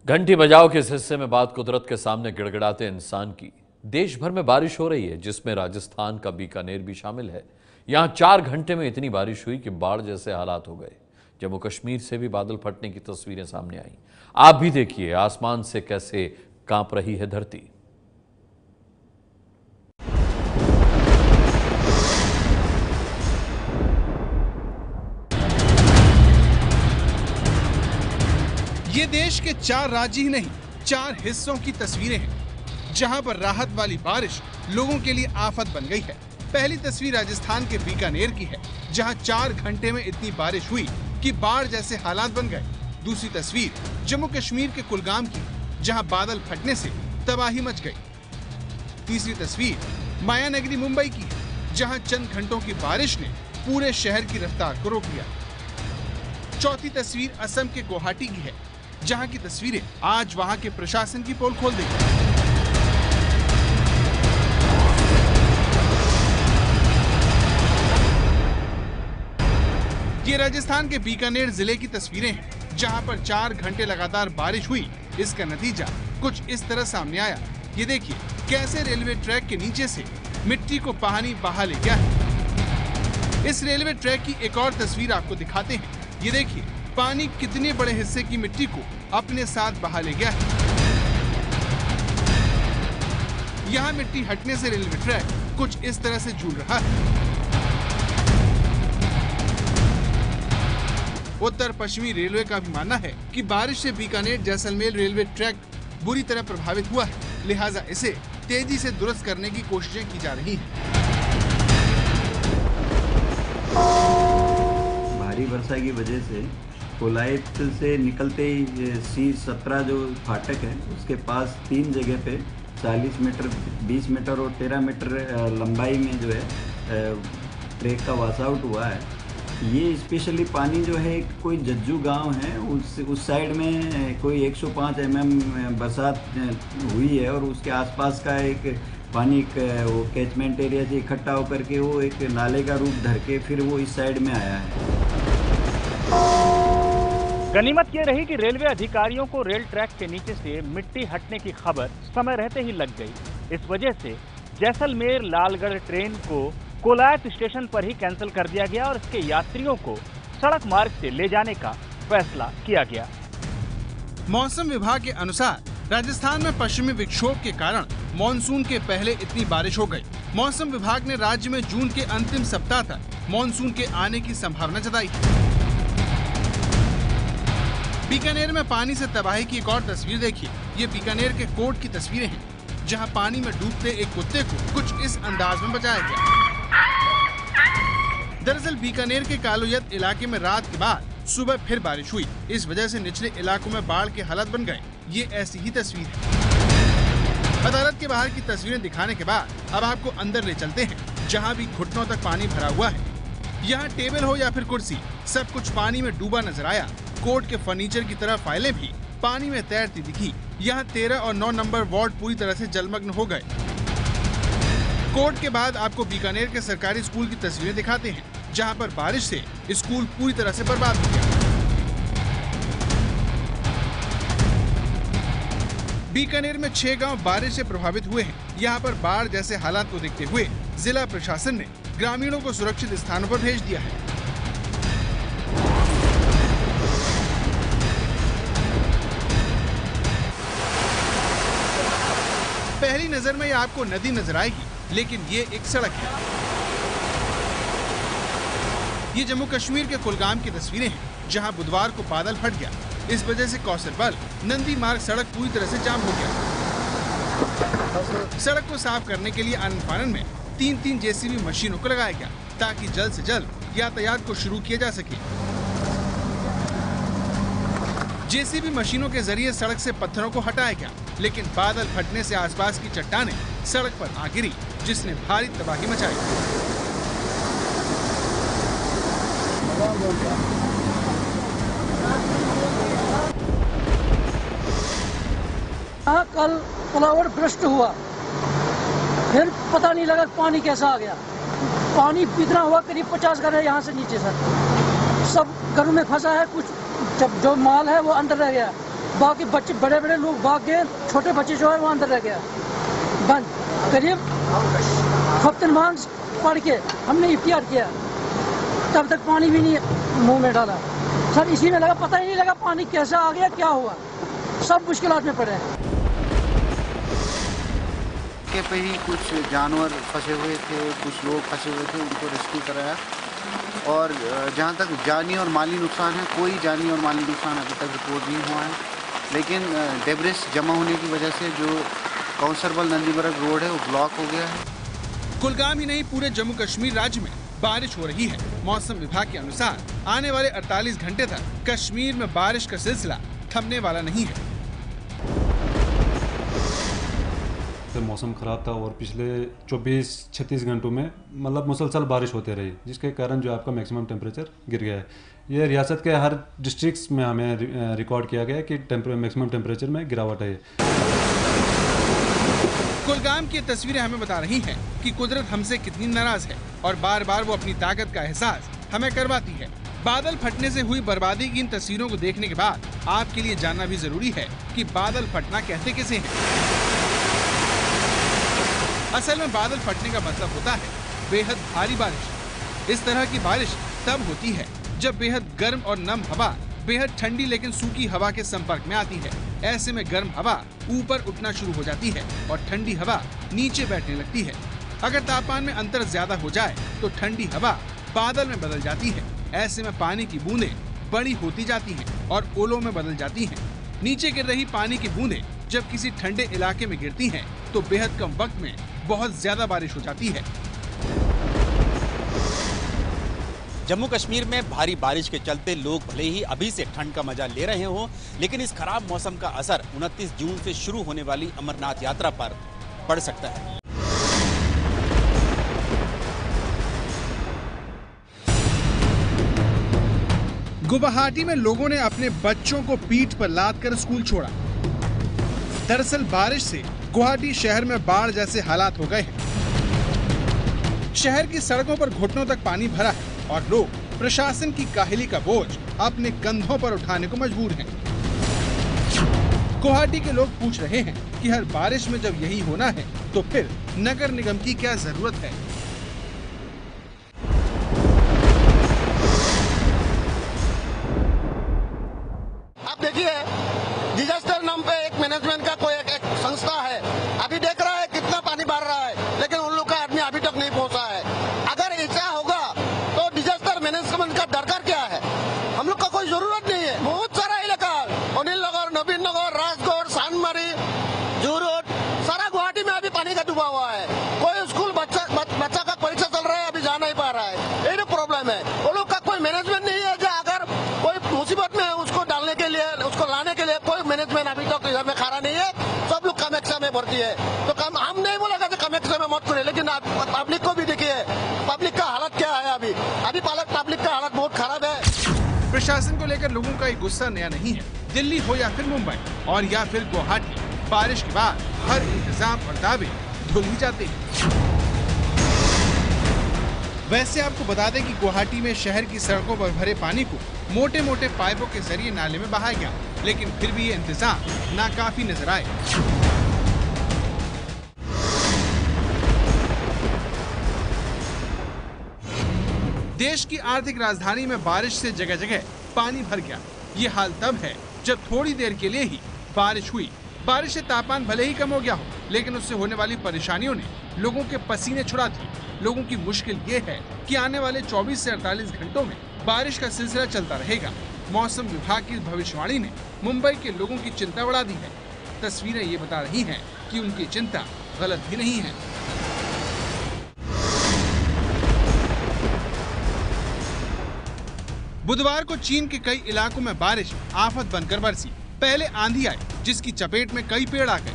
घंटी बजाओ के इस हिस्से में बात कुदरत के सामने गिड़गिड़ाते इंसान की। देश भर में बारिश हो रही है, जिसमें राजस्थान का बीकानेर भी शामिल है। यहां 4 घंटे में इतनी बारिश हुई कि बाढ़ जैसे हालात हो गए। जम्मू कश्मीर से भी बादल फटने की तस्वीरें सामने आई। आप भी देखिए आसमान से कैसे कांप रही है धरती। ये देश के 4 राज्य ही नहीं, 4 हिस्सों की तस्वीरें हैं, जहां पर राहत वाली बारिश लोगों के लिए आफत बन गई है। पहली तस्वीर राजस्थान के बीकानेर की है, जहां 4 घंटे में इतनी बारिश हुई कि बाढ़ जैसे हालात बन गए। दूसरी तस्वीर जम्मू कश्मीर के कुलगाम की, जहां बादल फटने से तबाही मच गई। तीसरी तस्वीर मायानगरी मुंबई की है, जहां चंद घंटों की बारिश ने पूरे शहर की रफ्तार को रोक दिया। चौथी तस्वीर असम के गुवाहाटी की है, जहां की तस्वीरें आज वहां के प्रशासन की पोल खोल देंगी। ये राजस्थान के बीकानेर जिले की तस्वीरें हैं, जहां पर 4 घंटे लगातार बारिश हुई। इसका नतीजा कुछ इस तरह सामने आया। ये देखिए कैसे रेलवे ट्रैक के नीचे से मिट्टी को पानी बहा ले गया है। इस रेलवे ट्रैक की एक और तस्वीर आपको दिखाते हैं। ये देखिए पानी कितने बड़े हिस्से की मिट्टी को अपने साथ बहा ले गया है। यहाँ मिट्टी हटने से रेलवे ट्रैक कुछ इस तरह से झूल रहा है। उत्तर पश्चिमी रेलवे का भी मानना है कि बारिश से बीकानेर जैसलमेर रेलवे ट्रैक बुरी तरह प्रभावित हुआ है, लिहाजा इसे तेजी से दुरुस्त करने की कोशिशें की जा रही हैं। भारी वर्षा की वजह से कोलायत से निकलते ही C17 जो फाटक है उसके पास 3 जगह पे 40 मीटर, 20 मीटर और 13 मीटर लंबाई में जो है ट्रैक का वॉश आउट हुआ है। ये स्पेशली पानी जो है कोई जज्जू गांव है, उस साइड में कोई 105 mm बरसात हुई है और उसके आसपास का एक पानी वो कैचमेंट एरिया से इकट्ठा होकर के वो एक नाले का रूप धर के फिर वो इस साइड में आया है। गनीमत ये रही कि रेलवे अधिकारियों को रेल ट्रैक के नीचे से मिट्टी हटने की खबर समय रहते ही लग गई। इस वजह से जैसलमेर लालगढ़ ट्रेन को कोलायत स्टेशन पर ही कैंसिल कर दिया गया और इसके यात्रियों को सड़क मार्ग से ले जाने का फैसला किया गया। मौसम विभाग के अनुसार राजस्थान में पश्चिमी विक्षोभ के कारण मॉनसून के पहले इतनी बारिश हो गई। मौसम विभाग ने राज्य में जून के अंतिम सप्ताह तक मॉनसून के आने की संभावना जताई। बीकानेर में पानी से तबाही की एक और तस्वीर देखिए। ये बीकानेर के कोट की तस्वीरें हैं, जहां पानी में डूबते एक कुत्ते को कुछ इस अंदाज में बचाया गया। दरअसल बीकानेर के कालोयत इलाके में रात के बाद सुबह फिर बारिश हुई। इस वजह से निचले इलाकों में बाढ़ के हालात बन गए। ये ऐसी ही तस्वीर है। अदालत के बाहर की तस्वीरें दिखाने के बाद अब आपको अंदर ले चलते हैं, जहाँ भी घुटनों तक पानी भरा हुआ है। यहाँ टेबल हो या फिर कुर्सी, सब कुछ पानी में डूबा नजर आया। कोर्ट के फर्नीचर की तरह फाइलें भी पानी में तैरती दिखी। यहाँ 13 और 9 नंबर वार्ड पूरी तरह से जलमग्न हो गए। कोर्ट के बाद आपको बीकानेर के सरकारी स्कूल की तस्वीरें दिखाते हैं, जहाँ पर बारिश से स्कूल पूरी तरह से बर्बाद हो गया। बीकानेर में 6 गांव बारिश से प्रभावित हुए हैं। यहाँ पर बाढ़ जैसे हालात को देखते हुए जिला प्रशासन ने ग्रामीणों को सुरक्षित स्थानों पर भेज दिया है। पहली नजर में आपको नदी नजर आएगी, लेकिन ये एक सड़क है। ये जम्मू कश्मीर के कुलगाम की तस्वीरें हैं, जहां बुधवार को बादल फट गया। इस वजह से कौसरबल नंदी मार्ग सड़क पूरी तरह से जाम हो गया। सड़क को साफ करने के लिए आनन फानन में 3 JCB मशीनों को लगाया गया, ताकि जल्द से जल्द यातायात को शुरू किया जा सके। JCB मशीनों के जरिए सड़क से पत्थरों को हटाया गया, लेकिन बादल फटने से आसपास की चट्टानें सड़क पर आ गिरी, जिसने भारी तबाही मचाई। यहाँ कल फ्लावर भ्रष्ट हुआ, फिर पता नहीं लगा पानी कैसा आ गया। पानी इतना हुआ करीब 50 घर है यहाँ से नीचे सर, सब घरों में फंसा है। कुछ जब जो माल है वो अंदर रह गया, बाकी बच्चे बड़े बड़े लोग भाग गए, छोटे बच्चे जो है वो अंदर रह गया बंद। करीब खपतन मांग पढ़ के हमने इफ्तियार किया, तब तक पानी भी नहीं मुंह में डाला सर। इसी में लगा, पता ही नहीं लगा पानी कैसा आ गया, क्या हुआ, सब मुश्किलात में पड़े हैं। के पे ही कुछ जानवर फंसे हुए थे, कुछ लोग फंसे हुए थे, उनको रेस्क्यू कराया। और जहाँ तक जानी और माली नुकसान है, कोई जानी और माली नुकसान अभी तक रिपोर्ट नहीं हुआ है, लेकिन डेब्रिस जमा होने की वजह से जो कौंसरबल नंदीमरग रोड है वो ब्लॉक हो गया है। कुलगाम ही नहीं, पूरे जम्मू कश्मीर राज्य में बारिश हो रही है। मौसम विभाग के अनुसार आने वाले 48 घंटे तक कश्मीर में बारिश का सिलसिला थमने वाला नहीं है। मौसम खराब था और पिछले 24-36 घंटों में मतलब मुसलसल बारिश होते रही, जिसके कारण जो आपका मैक्सिमम टेम्परेचर गिर गया है। ये रियासत के हर डिस्ट्रिक्ट्स में हमें रिकॉर्ड किया गया है कि मैक्सिमम टेम्परेचर में गिरावट है। कुलगाम की तस्वीरें हमें बता रही हैं कि कुदरत हमसे कितनी नाराज है और बार बार वो अपनी ताकत का एहसास हमें करवाती है। बादल फटने से हुई बर्बादी की इन तस्वीरों को देखने के बाद आपके लिए जानना भी जरूरी है कि बादल फटना कहते किसे हैं। असल में बादल फटने का मतलब होता है बेहद भारी बारिश। इस तरह की बारिश तब होती है जब बेहद गर्म और नम हवा बेहद ठंडी लेकिन सूखी हवा के संपर्क में आती है। ऐसे में गर्म हवा ऊपर उठना शुरू हो जाती है और ठंडी हवा नीचे बैठने लगती है। अगर तापमान में अंतर ज्यादा हो जाए तो ठंडी हवा बादल में बदल जाती है। ऐसे में पानी की बूंदें बड़ी होती जाती हैं और ओलों में बदल जाती हैं। नीचे गिर रही पानी की बूंदें जब किसी ठंडे इलाके में गिरती हैं तो बेहद कम वक्त में बहुत ज्यादा बारिश हो जाती है। जम्मू कश्मीर में भारी बारिश के चलते लोग भले ही अभी से ठंड का मजा ले रहे हों, लेकिन इस खराब मौसम का असर 29 जून से शुरू होने वाली अमरनाथ यात्रा पर पड़ सकता है। गुवाहाटी में लोगों ने अपने बच्चों को पीठ पर लाद कर स्कूल छोड़ा। दरअसल बारिश से गुवाहाटी शहर में बाढ़ जैसे हालात हो गए हैं। शहर की सड़कों पर घुटनों तक पानी भरा है और लोग प्रशासन की काहिली का बोझ अपने कंधों पर उठाने को मजबूर हैं। गुवाहाटी के लोग पूछ रहे हैं कि हर बारिश में जब यही होना है तो फिर नगर निगम की क्या जरूरत है। आप देखिए, डिजास्टर नाम पे एक मैनेजमेंट का कोई एक संस्था है, अभी देख रहा है कितना पानी भर रहा है, लेकिन उन लोग का आदमी अभी तक नहीं पहुंचा है। अगर ऐसा होगा तो डिजास्टर मैनेजमेंट का दरकार क्या है? हम लोग का कोई जरूरत नहीं है। बहुत सारा इलाका, अनिल नगर, नवीन नगर, राजगढ़, सानमारी, जूरोड, सारा गुवाहाटी में अभी पानी का डूबा हुआ है। कोई स्कूल बच्चा का परीक्षा चल रहा है, अभी जा नहीं पा रहा है। यही तो प्रॉब्लम है। वो लोग का कोई मैनेजमेंट नहीं है। जो अगर कोई मुसीबत में है उसको डालने के लिए, उसको लाने के लिए कोई मैनेजमेंट अभी तक इधर में खड़ा नहीं है। सब लोग कामाख्या में भर्ती है। तो हम नहीं बोलेगा कि कामाख्या में मत करें, लेकिन पब्लिक को भी देखिए, पब्लिक का हालत क्या है। अभी पब्लिक का हालत बहुत खराब है। प्रशासन को लेकर लोगों का ये गुस्सा नया नहीं है। दिल्ली हो या फिर मुंबई और या फिर गुवाहाटी, बारिश के बाद हर इंतजाम और दावे धुल ही जाते हैं। वैसे आपको बता दें कि गुवाहाटी में शहर की सड़कों पर भरे पानी को मोटे मोटे पाइपों के जरिए नाले में बहाया गया, लेकिन फिर भी ये इंतजाम नाकाफी नजर आए। देश की आर्थिक राजधानी में बारिश से जगह जगह पानी भर गया। ये हाल तब है जब थोड़ी देर के लिए ही बारिश हुई। बारिश से तापमान भले ही कम हो गया हो, लेकिन उससे होने वाली परेशानियों ने लोगों के पसीने छुड़ा दिए। लोगों की मुश्किल ये है कि आने वाले 24 से 48 घंटों में बारिश का सिलसिला चलता रहेगा। मौसम विभाग की भविष्यवाणी ने मुंबई के लोगों की चिंता बढ़ा दी है। तस्वीरें ये बता रही हैं कि उनकी चिंता गलत भी नहीं है। बुधवार को चीन के कई इलाकों में बारिश आफत बनकर बरसी। पहले आंधी आई, जिसकी चपेट में कई पेड़ आ गए।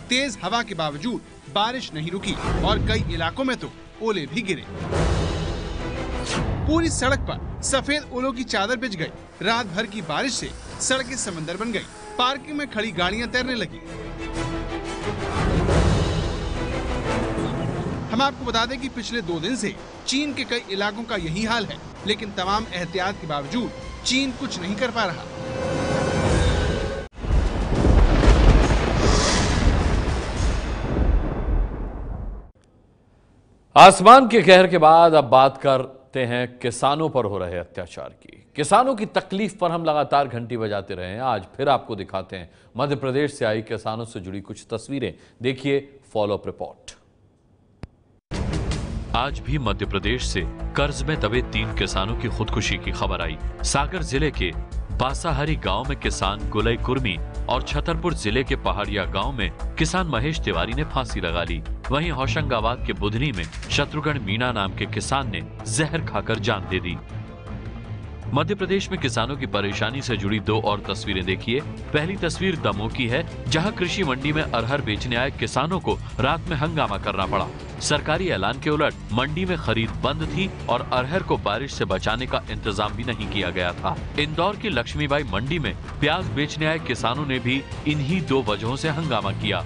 तेज हवा के बावजूद बारिश नहीं रुकी और कई इलाकों में तो ओले भी गिरे। पूरी सड़क पर सफेद ओलों की चादर बिछ गई। रात भर की बारिश से सड़कें समंदर बन गई। पार्किंग में खड़ी गाड़ियां तैरने लगी। हम आपको बता दें कि पिछले 2 दिन से चीन के कई इलाकों का यही हाल है। लेकिन तमाम एहतियात के बावजूद चीन कुछ नहीं कर पा रहा। आसमान के कहर के बाद अब बात करते हैं किसानों पर हो रहे अत्याचार की। किसानों की तकलीफ पर हम लगातार घंटी बजाते रहे हैं। आज फिर आपको दिखाते हैं मध्य प्रदेश से आई किसानों से जुड़ी कुछ तस्वीरें। देखिए फॉलोअप रिपोर्ट। आज भी मध्य प्रदेश से कर्ज में दबे 3 किसानों की खुदकुशी की खबर आई। सागर जिले के बासाहरी गांव में किसान गुलई कुर्मी और छतरपुर जिले के पहाड़िया गांव में किसान महेश तिवारी ने फांसी लगा ली। वहीं होशंगाबाद के बुधनी में शत्रुघ्न मीणा नाम के किसान ने जहर खाकर जान दे दी। मध्य प्रदेश में किसानों की परेशानी से जुड़ी 2 और तस्वीरें देखिए। पहली तस्वीर दमोह की है, जहां कृषि मंडी में अरहर बेचने आए किसानों को रात में हंगामा करना पड़ा। सरकारी ऐलान के उलट मंडी में खरीद बंद थी और अरहर को बारिश से बचाने का इंतजाम भी नहीं किया गया था। इंदौर की लक्ष्मीबाई मंडी में प्याज बेचने आए किसानों ने भी इन्हीं 2 वजहों से हंगामा किया।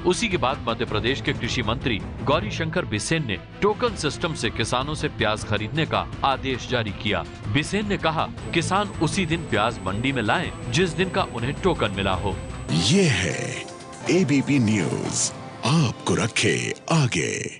उसी के बाद मध्य प्रदेश के कृषि मंत्री गौरीशंकर बिसेन ने टोकन सिस्टम से किसानों से प्याज खरीदने का आदेश जारी किया। बिसेन ने कहा, किसान उसी दिन प्याज मंडी में लाएं जिस दिन का उन्हें टोकन मिला हो। ये है एबीपी न्यूज़, आपको रखे आगे।